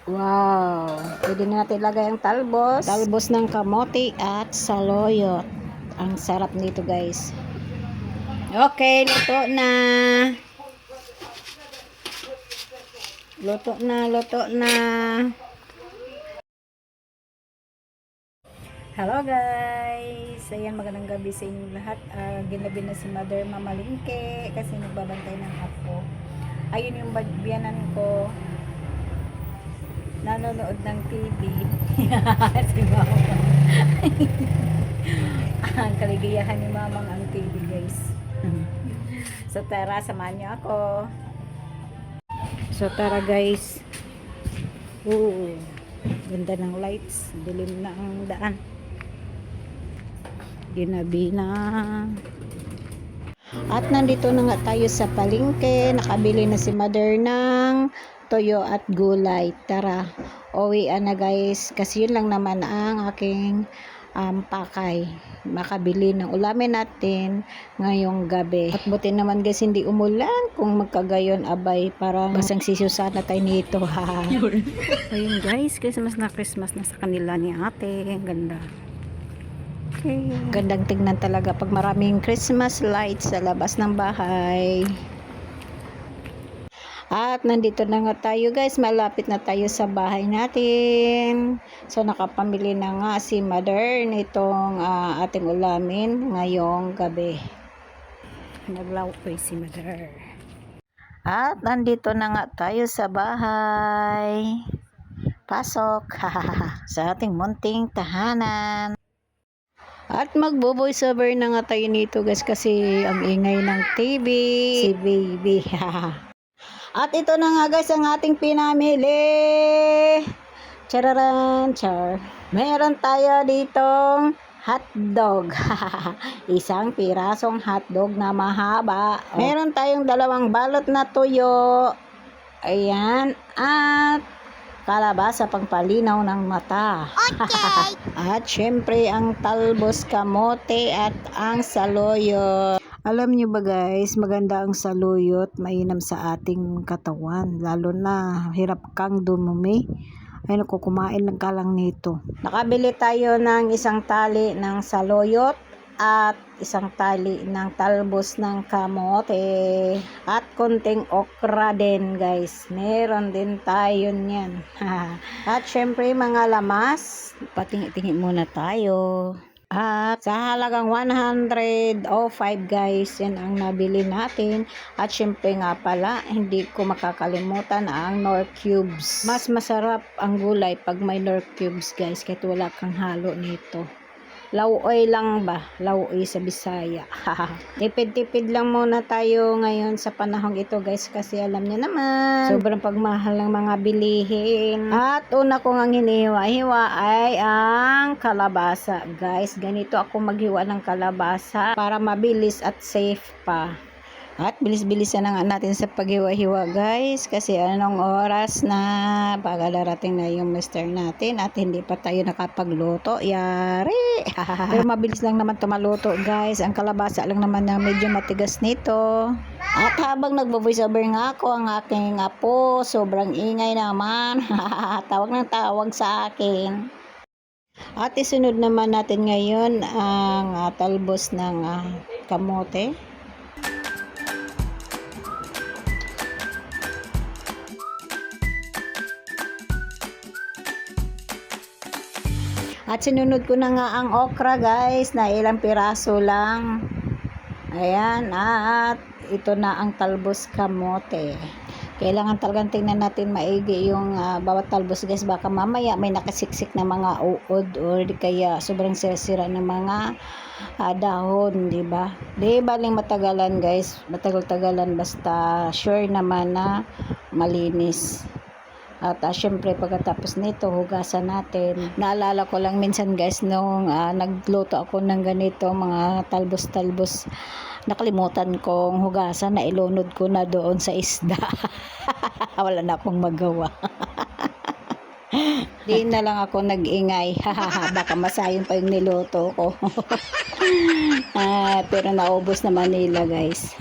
Wow! Pwede na natin lagay ang talbos. Talbos ng kamote at saloyot. Ang sarap nito, guys. Okay, luto na. Luto na, luto na. Hello guys! Ayan, magandang gabi sa inyo lahat. Ginabi na si Mother mamalingke kasi nagbabantay ng apo. Ayun yung biyanan ko. Nanonood ng TV. Si Mama. Ang kaligayahan ni Mamang ang TV, guys. So tara, samahan niyo ako. So tara guys. Ganda ng lights. Dilim na ang daan. Ginabi na. At nandito na nga tayo sa palengke. Nakabili na si Mother ng toyo at gulay. Tara, uwian na guys. Kasi yun lang naman ang aking pakay. Makabili ng ulamin natin ngayong gabi. At buti naman guys, hindi umulan. Kung magkagayon, abay, parang basang sisusana tayo nito. Ayun guys, Christmas na sa kanila ni ate. Ang ganda. Okay. Gandang tingnan talaga pag maraming Christmas lights sa labas ng bahay. At nandito na nga tayo guys, malapit na tayo sa bahay natin. So nakapamili na nga si Mother nitong ating ulamin ngayong gabi. Naglaway si Mother. At nandito na nga tayo sa bahay. Pasok sa ating munting tahanan. At magbo-voice over na nga tayo nito guys kasi ang ingay ng TV. Si baby. At ito na nga guys ang ating pinamili. Chararan, char. Meron tayo ditong hotdog. Isang pirasong hotdog na mahaba. Meron tayong dalawang balot na tuyo. Ayan. At kalabasa pangpalinaw ng mata. Okay. At syempre ang talbos kamote at ang saluyot. Alam niyo ba guys, maganda ang saluyot, mainam sa ating katawan. Lalo na hirap kang dumumi. Ay naku, kumain lang ka lang nito. Nakabili tayo ng isang tali ng saluyot at isang tali ng talbos ng kamote at konting okra din guys, meron din tayo niyan. At syempre mga lamas, patingi-tingi muna tayo. At sa halagang 105 guys, yan ang nabili natin. At syempre nga pala, hindi ko makakalimutan ang Knorr cubes. Mas masarap ang gulay pag may Knorr cubes guys, kahit wala kang halo nito. Lauoy lang ba? Lauoy sa Bisaya. Tipid-tipid lang muna tayo ngayon sa panahong ito guys kasi alam niyo naman sobrang pagmahal ng mga bilihin. At una kong ang hinihiwa-hiwa ay ang kalabasa guys. Ganito ako maghiwa ng kalabasa para mabilis at safe pa. At bilis-bilisan na nga natin sa paghiwa-hiwa guys kasi anong oras na pagdarating na yung mister natin at hindi pa tayo nakapagluto. Yari! Pero mabilis lang naman tumaluto guys. Ang kalabasa lang naman na medyo matigas nito. At habang nagbo-voice over nga ako, ang aking apo, sobrang ingay naman. Tawag ng tawag sa akin. At isunod naman natin ngayon ang talbos ng kamote. At sinunod ko na nga ang okra guys na ilang piraso lang. Ayan, at ito na ang talbos kamote. Kailangan talagang tingnan natin maigi yung bawat talbos guys. Baka mamaya may nakasiksik na mga uod or di kaya sobrang sira-sira ng mga dahon, di ba? Di baling matagalan guys. Matagal-tagalan basta sure naman na malinis. At syempre pagkatapos nito hugasan natin. Naalala ko lang minsan guys nung nagluto ako ng ganito mga talbos-talbos, nakalimutan kong hugasan na ilunod ko na doon sa isda. Wala na akong magawa. Di na lang ako nag-ingay. Baka masayang pa yung niluto ko. Pero naubos naman nila guys.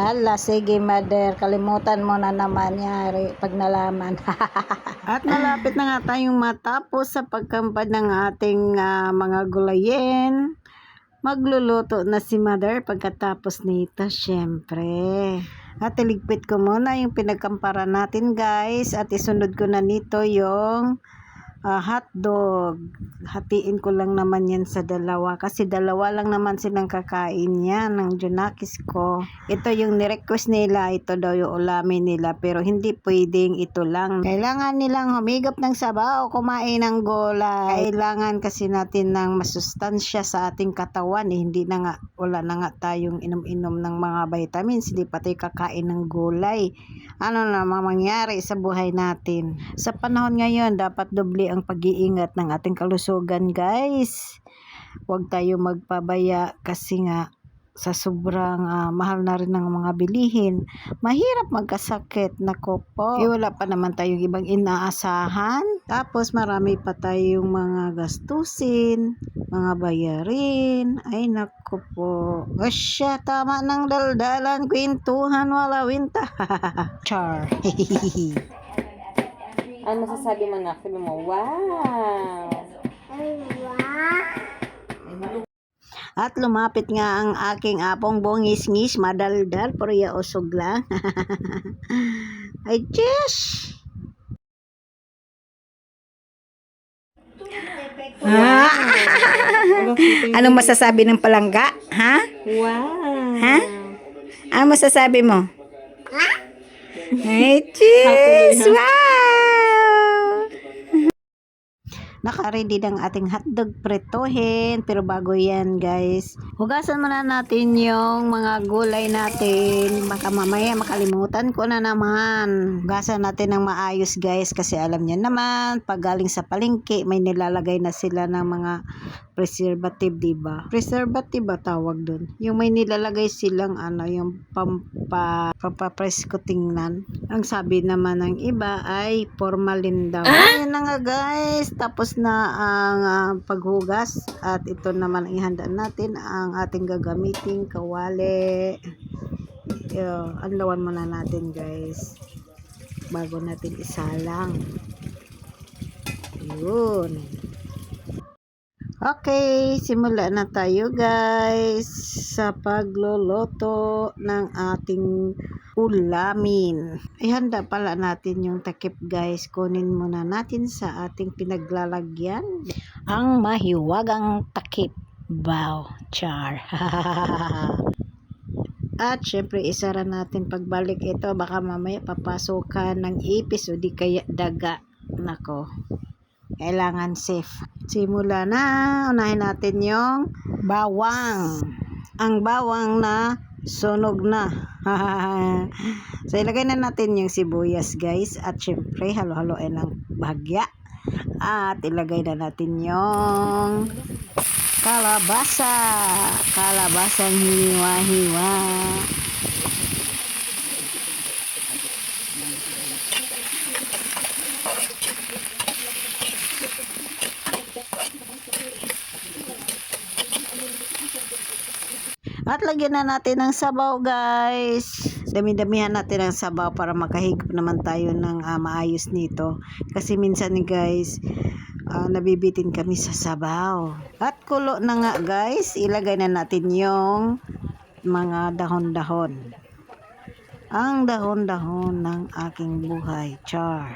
Hala, sige mother, kalimutan mo na naman yari pag nalaman. At malapit na nga tayong matapos sa pagkampad ng ating mga gulayin. Magluluto na si mother pagkatapos nito, syempre. At iligpit ko muna yung pinagkampara natin guys, at isunod ko na nito yung hotdog. Hatiin ko lang naman yan sa dalawa kasi dalawa lang naman silang kakain yan ng Junakis ko. Ito yung nirequest nila, ito daw yung ulamin nila, pero hindi pwedeng ito lang. Kailangan nilang humigop ng sabaw, kumain ng gulay. Kailangan kasi natin ng masustansya sa ating katawan hindi na nga, wala na nga tayong inom-inom ng mga vitamins, hindi pa tayo kakain ng gulay. Ano na mangyari sa buhay natin? Sa panahon ngayon, dapat doble ang pag-iingat ng ating kalusugan guys. Huwag tayo magpabaya kasi nga sa sobrang mahal na rin ng mga bilihin, mahirap magkasakit. Nako po, wala pa naman tayong ibang inaasahan, tapos marami pa tayong mga gastusin, mga bayarin. Ay nako po, asya, tama ng daldalan, kwentuhan wala winta. Char. Ano masasabi mo na? Sabi mo, wow! At lumapit nga ang aking apong bongis-ngis, madaldal, pero yausog lang. Ay, Diyos! Anong masasabi ng palangga? Ha? Wow! Ha? Ano masasabi mo? Ay, Diyos! Wow! Naka-ready ng ating hotdog pretohin. Pero bago yan guys, hugasan muna natin yung mga gulay natin. Baka mamaya makalimutan ko na naman. Hugasan natin ng maayos guys, kasi alam niyo naman, pag galing sa palengke, may nilalagay na sila ng mga preservative, diba? Preservative ba tawag dun? Yung may nilalagay silang yung pampapresko tingnan. Ang sabi naman ng iba ay formalin daw. Ayan na nga guys, tapos na ang paghugas, at ito naman ang ihanda natin ang ating gagamiting kawali. Anlawan muna natin guys bago natin isalang. Yun. Okay, simula na tayo guys sa pagluluto ng ating ulamin. Ihanda pala natin yung takip guys. Kunin muna natin sa ating pinaglalagyan ang mahiwagang takip. Wow, char. At syempre isara natin pagbalik ito, baka mamaya papasukan ng ipis o di kaya daga. Nako, kailangan safe. Simula na, unahin natin yung bawang. Ang bawang na sunog na. So ilagay na natin yung sibuyas guys, at syempre halo-haloin ng bahagya. At ilagay na natin yung kalabasang hiwa-hiwa. At lagyan na natin ng sabaw guys. Dami-damihan natin ng sabaw para makahigop naman tayo ng maayos nito. Kasi minsan guys, nabibitin kami sa sabaw. At kulo na nga guys, ilagay na natin yung mga dahon-dahon. Ang dahon-dahon ng aking buhay. Char.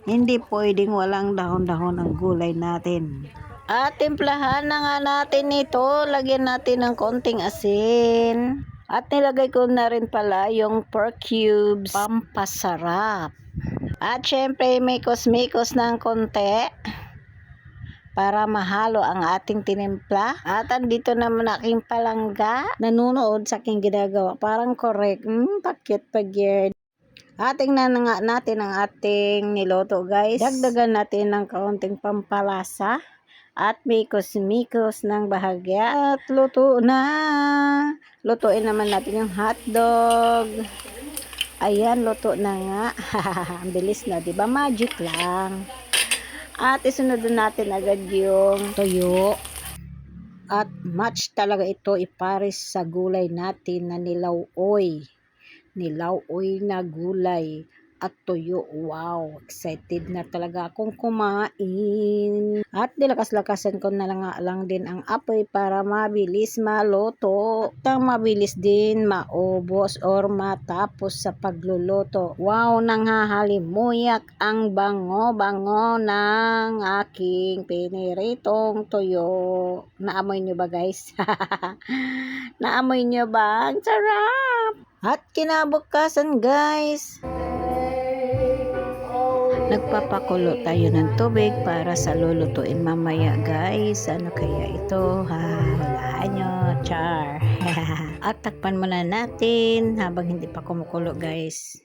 Hindi pwedeng walang dahon-dahon ang gulay natin. At timplahan na nga natin ito. Lagyan natin ng konting asin. At nilagay ko na rin pala yung pork cubes, pampasarap. At syempre mikos-mikos ng konti para mahalo ang ating tinimpla. At andito naman aking palangga, nanonood sa aking ginagawa. Parang correct. Pakit pagyerd. At tingnan nga natin ang ating niloto guys. Dagdagan natin ng kaunting pampalasa. At mikos-mikos ng bahagya. At luto na. Lutuin naman natin yung hotdog. Ayan, luto na nga. Ang bilis na, diba? Magic lang. At isunod natin agad yung tuyo. At match talaga ito ipares sa gulay natin na nilaw-oy. Nilaw-oy na gulay at tuyo. Wow, excited na talaga akong kumain. At dilakas-lakasan ko na lang din ang apoy para mabilis maluto. At ang mabilis din maubos or matapos sa pagluluto. Wow, nanghahalimuyak ang bango-bango ng aking piniritong tuyo. Naamoy nyo ba guys? Naamoy nyo ba? Ang sarap! At kinabukasan guys, nagpapakulo tayo ng tubig para sa lulutuin mamaya guys. Ano kaya ito? Hulaan nyo, char. At takpan muna natin habang hindi pa kumukulo guys.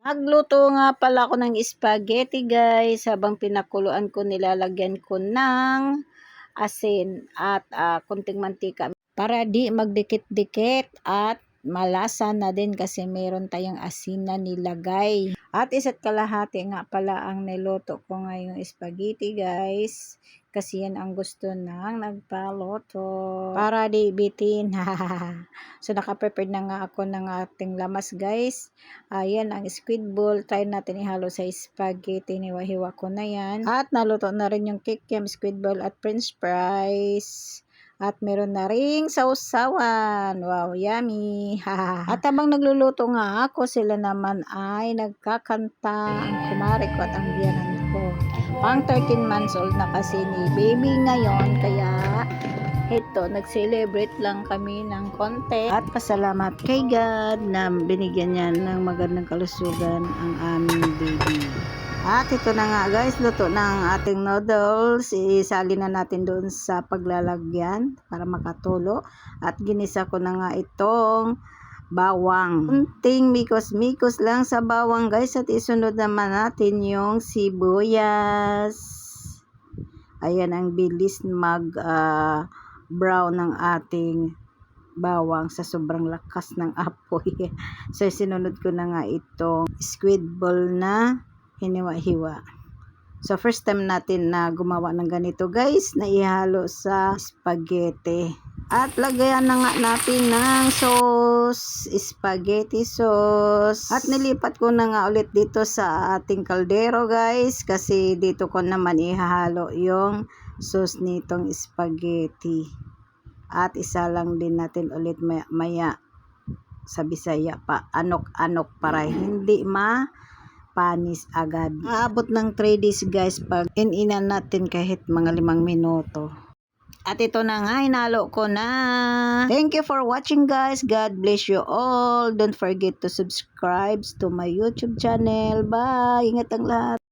Nagluto nga pala ako ng spaghetti guys. Habang pinakuluan ko, nilalagyan ko ng asin at kunting mantika para di magdikit-dikit at malasa na din kasi meron tayong asin na nilagay. At isa't kalahati nga pala ang niluto ko ngayong spaghetti guys. Kasi yan ang gusto ng nagpaluto. Para di bitin. So naka-prepared na nga ako ng ating lamas guys. Ayan ang squid ball. Try natin ihalo sa spaghetti. Niwa-hiwa ko na yan. At naluto na rin yung kikiam, squid ball at french fries. At meron na ring sausawan. Wow, yummy. At habang nagluluto nga ako, sila naman ay nagkakanta. Ang kumare ko at ang biyanan ko. Pang 13 months old na kasi ni baby ngayon. Kaya ito, nag-celebrate lang kami ng konti. At pasalamat kay God na binigyan niya ng magandang kalusugan ang aming baby. At ito na nga guys, luto na ang ating noodles. Isali na natin doon sa paglalagyan para makatulo. At ginisa ko na nga itong bawang. Kunting mikos-mikos lang sa bawang guys. At isunod naman natin yung sibuyas. Ayan ang bilis brown ng ating bawang sa sobrang lakas ng apoy. So sinunod ko na nga itong squid ball na hiniwa-hiwa. So first time natin na gumawa ng ganito guys, na ihalo sa spaghetti. At lagayan na nga natin ng sauce, spaghetti sauce. At nilipat ko na nga ulit dito sa ating kaldero guys, kasi dito ko naman ihahalo yung sauce nitong spaghetti. At isa lang din natin ulit maya sa Bisaya pa, anok-anok para hindi panis agad. Aabot ng 3 days guys pag ininan natin kahit mga 5 minuto. At ito na nga, hinalo ko na. Thank you for watching guys. God bless you all. Don't forget to subscribe to my YouTube channel. Bye! Ingat ang lahat.